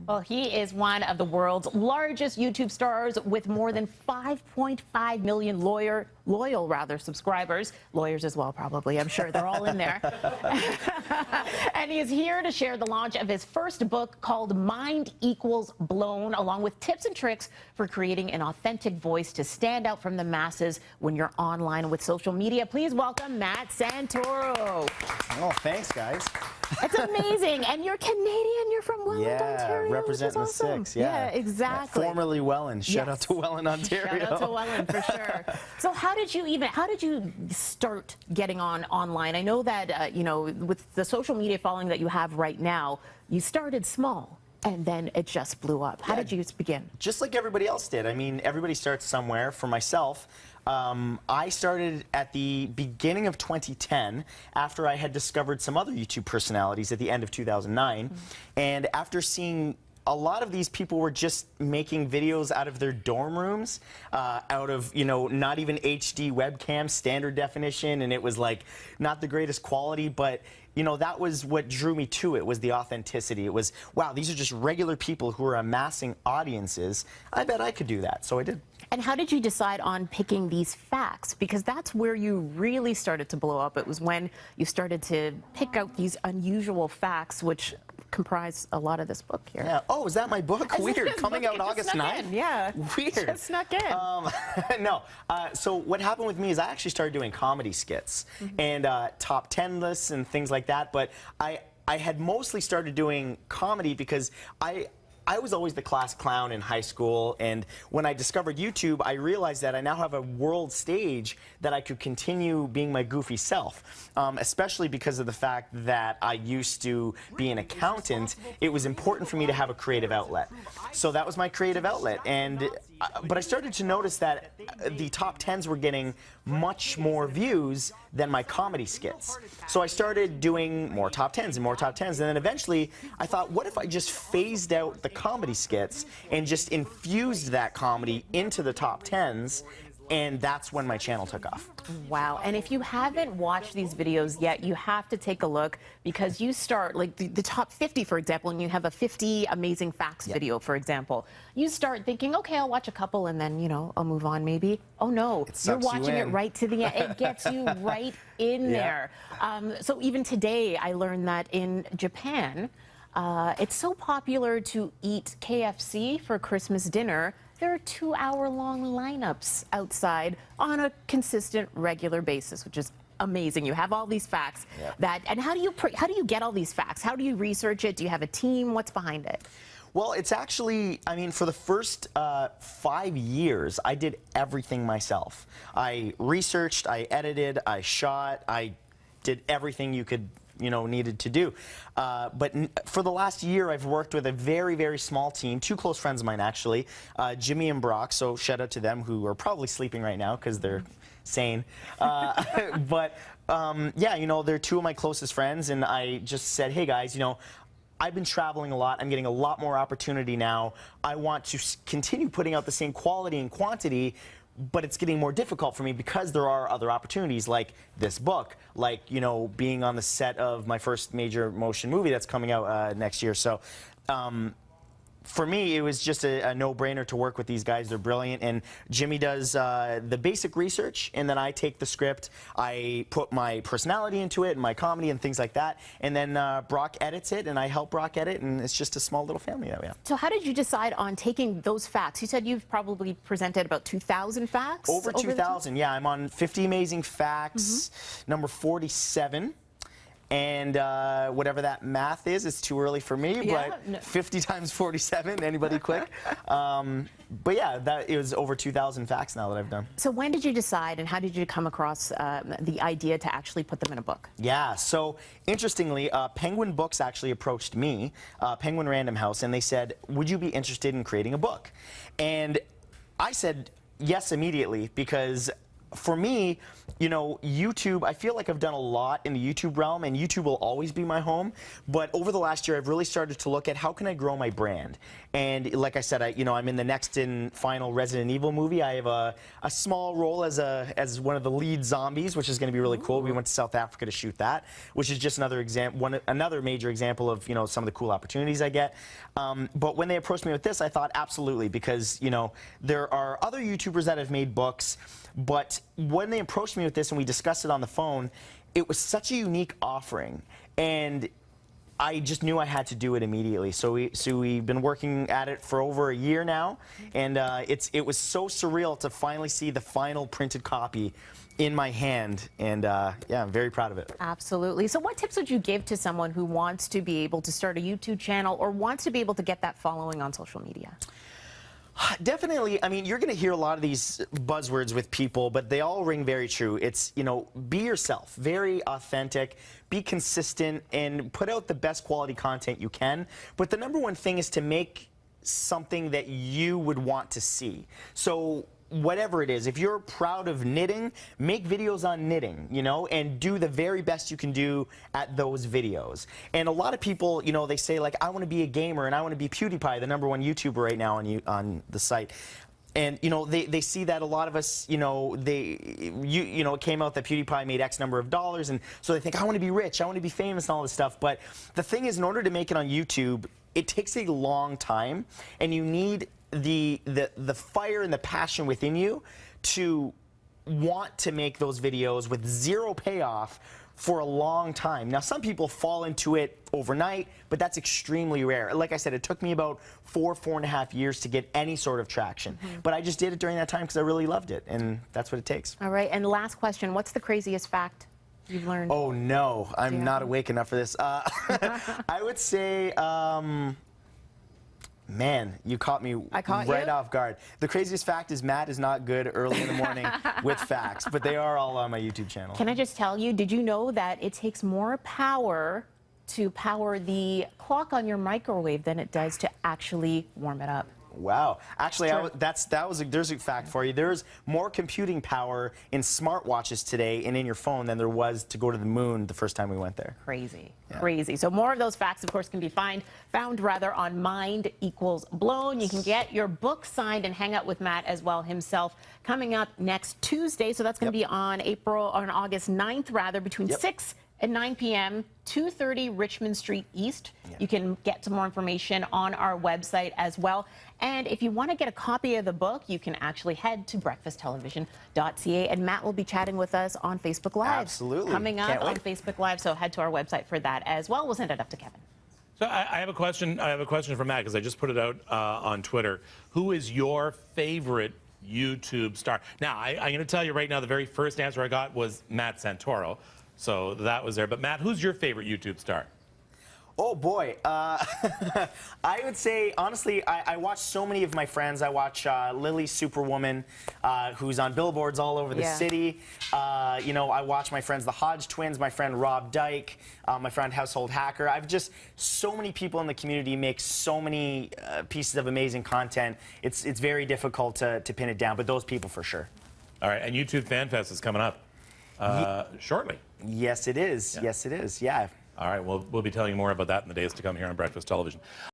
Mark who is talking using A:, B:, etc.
A: Well, he is one of the world's largest YouTube stars with more than 5.5 million loyal subscribers. Lawyers as well, probably. I'm sure they're all in there. And he is here to share the launch of his first book called Mind Equals Blown, along with tips and tricks for creating an authentic voice to stand out from the masses when you're online with social media. Please welcome Matt Santoro.
B: Oh, thanks, guys.
A: It's amazing. And you're Canadian. You're from Welland, Ontario.
B: Representing the six.
A: Yeah, exactly.
B: Formerly Welland. Shout out to Welland, Ontario.
A: Shout out to Welland for sure. So how did you start getting online? I know that you know, with the social media following that you have right now, you started small and then it just blew up. How did you begin?
B: Just like everybody else did. I mean, everybody starts somewhere. For myself, I started at the beginning of 2010 after I had discovered some other YouTube personalities at the end of 2009. And after seeing a lot of these people were just making videos out of their dorm rooms, out of, you know, not even HD webcam, standard definition, and it was like not the greatest quality, but you know, that was what drew me to it, was the authenticity. It was, wow, these are just regular people who are amassing audiences. I bet I could do that, so I did.
A: And how did you decide on picking these facts? Because that's where you really started to blow up. It was when you started to pick out these unusual facts, which comprise a lot of this book here.
B: Yeah. Oh, is that my book? Weird. Coming out August 9th?
A: Yeah.
B: Weird.
A: Just snuck in.
B: No. So what happened with me is I actually started doing comedy skits and top 10 lists and things like that. But I had mostly started doing comedy because I was always the class clown in high school, and when I discovered YouTube, I realized that I now have a world stage that I could continue being my goofy self, especially because of the fact that I used to be an accountant. It was important for me to have a creative outlet. So that was my creative outlet, but I started to notice that the top 10s were getting much more views than my comedy skits. So I started doing more top 10s and more top 10s, and then eventually I thought, what if I just phased out the comedy skits and just infused that comedy into the top 10s? And that's when my channel took off.
A: Wow. And if you haven't watched these videos yet, you have to take a look, because you start, like the top 50, for example, and you have a 50 amazing facts video, for example. You start thinking, okay, I'll watch a couple and then, you know, I'll move on maybe. Oh, no. You're watching it right to the end. It gets you right in there. So even today, I learned that in Japan, it's so popular to eat KFC for Christmas dinner. There are 2-hour-long lineups outside on a consistent, regular basis, which is amazing. You have all these facts and how do you get all these facts? How do you research it? Do you have a team? What's behind it?
B: Well, it's actually, I mean, for the first 5 years, I did everything myself. I researched, I edited, I shot, I did everything you could, you know, needed to do. But for the last year, I've worked with a very, very small team, two close friends of mine, actually, Jimmy and Brock, so shout out to them, who are probably sleeping right now because they're sane. Yeah, you know, they're two of my closest friends, and I just said, hey guys, you know, I've been traveling a lot. I'm getting a lot more opportunity now. I want to continue putting out the same quality and quantity, but it's getting more difficult for me because there are other opportunities, like this book, like, you know, being on the set of my first major motion movie that's coming out next year. So for me, it was just a no-brainer to work with these guys. They're brilliant, and Jimmy does the basic research, and then I take the script, I put my personality into it, and my comedy and things like that, and then Brock edits it, and I help Brock edit, and it's just a small little family that we have.
A: So how did you decide on taking those facts? You said you've probably presented about 2,000 facts?
B: Over 2,000, yeah. I'm on 50 Amazing Facts, number 47. And whatever that math is, it's too early for me, but 50 times 47, anybody quick? But yeah, it was over 2,000 facts now that I've done.
A: So when did you decide, and how did you come across the idea to actually put them in a book?
B: Yeah, so interestingly, Penguin Books actually approached me, Penguin Random House, and they said, would you be interested in creating a book? And I said yes immediately, because for me, you know, YouTube, I feel like I've done a lot in the YouTube realm, and YouTube will always be my home. But over the last year, I've really started to look at how can I grow my brand. And like I said, I'm in the next and final Resident Evil movie. I have a small role as one of the lead zombies, which is going to be really cool. We went to South Africa to shoot that, which is just another another major example of, you know, some of the cool opportunities I get. But when they approached me with this, I thought absolutely, because, you know, there are other YouTubers that have made books. But when they approached me with this and we discussed it on the phone, it was such a unique offering, and I just knew I had to do it immediately. So we've been working at it for over a year now, and it was so surreal to finally see the final printed copy in my hand, and yeah, I'm very proud of it.
A: Absolutely. So what tips would you give to someone who wants to be able to start a YouTube channel or wants to be able to get that following on social media?
B: Definitely. I mean, you're going to hear a lot of these buzzwords with people, but they all ring very true. It's, you know, be yourself, very authentic, be consistent, and put out the best quality content you can. But the number one thing is to make something that you would want to see. So whatever it is, if you're proud of knitting, make videos on knitting, you know, and do the very best you can do at those videos. And a lot of people, you know, they say, like, I want to be a gamer and I want to be PewDiePie, the #1 YouTuber right now on the site. And, you know, they see that a lot of us, you know, you know, it came out that PewDiePie made X number of dollars, and so they think, I want to be rich, I want to be famous and all this stuff. But the thing is, in order to make it on YouTube, it takes a long time, and you need the fire and the passion within you to want to make those videos with zero payoff for a long time. Now, some people fall into it overnight, but that's extremely rare. Like I said, it took me about 4.5 years to get any sort of traction. But I just did it during that time because I really loved it, and that's what it takes.
A: All right, and last question, what's the craziest fact you've learned?
B: Oh, no, I'm not awake enough for this. I would say, man, you caught me right off guard. The craziest fact is Matt is not good early in the morning with facts, but they are all on my YouTube channel.
A: Can I just tell you, did you know that it takes more power to power the clock on your microwave than it does to actually warm it up?
B: Wow. Actually, there's a fact for you. There's more computing power in smartwatches today and in your phone than there was to go to the moon the first time we went there.
A: Crazy. Yeah. Crazy. So more of those facts, of course, can be found on Mind Equals Blown. You can get your book signed and hang out with Matt as well himself coming up next Tuesday. So that's going to be on August 9th, rather, between 6 and 9 p.m., 230 Richmond Street East. You can get some more information on our website as well. And if you want to get a copy of the book, you can actually head to breakfasttelevision.ca, and Matt will be chatting with us on Facebook Live.
B: Absolutely.
A: Coming up on Facebook Live, so head to our website for that as well. We'll send it up to Kevin.
C: So I have a question. I have a question for Matt, because I just put it out on Twitter. Who is your favorite YouTube star? Now, I'm going to tell you right now, the very first answer I got was Matt Santoro. So that was there. But Matt, who's your favorite YouTube star?
B: Oh, boy. I would say, honestly, I watch so many of my friends. I watch Lily Superwoman, who's on billboards all over the city. You know, I watch my friends, the Hodge twins, my friend Rob Dyke, my friend Household Hacker. I've just, so many people in the community make so many pieces of amazing content. It's very difficult to pin it down, but those people for sure.
C: All right, and YouTube Fan Fest is coming up shortly.
B: Yes, it is. Yes, it is. Yeah.
C: All right, we'll be telling you more about that in the days to come here on Breakfast Television.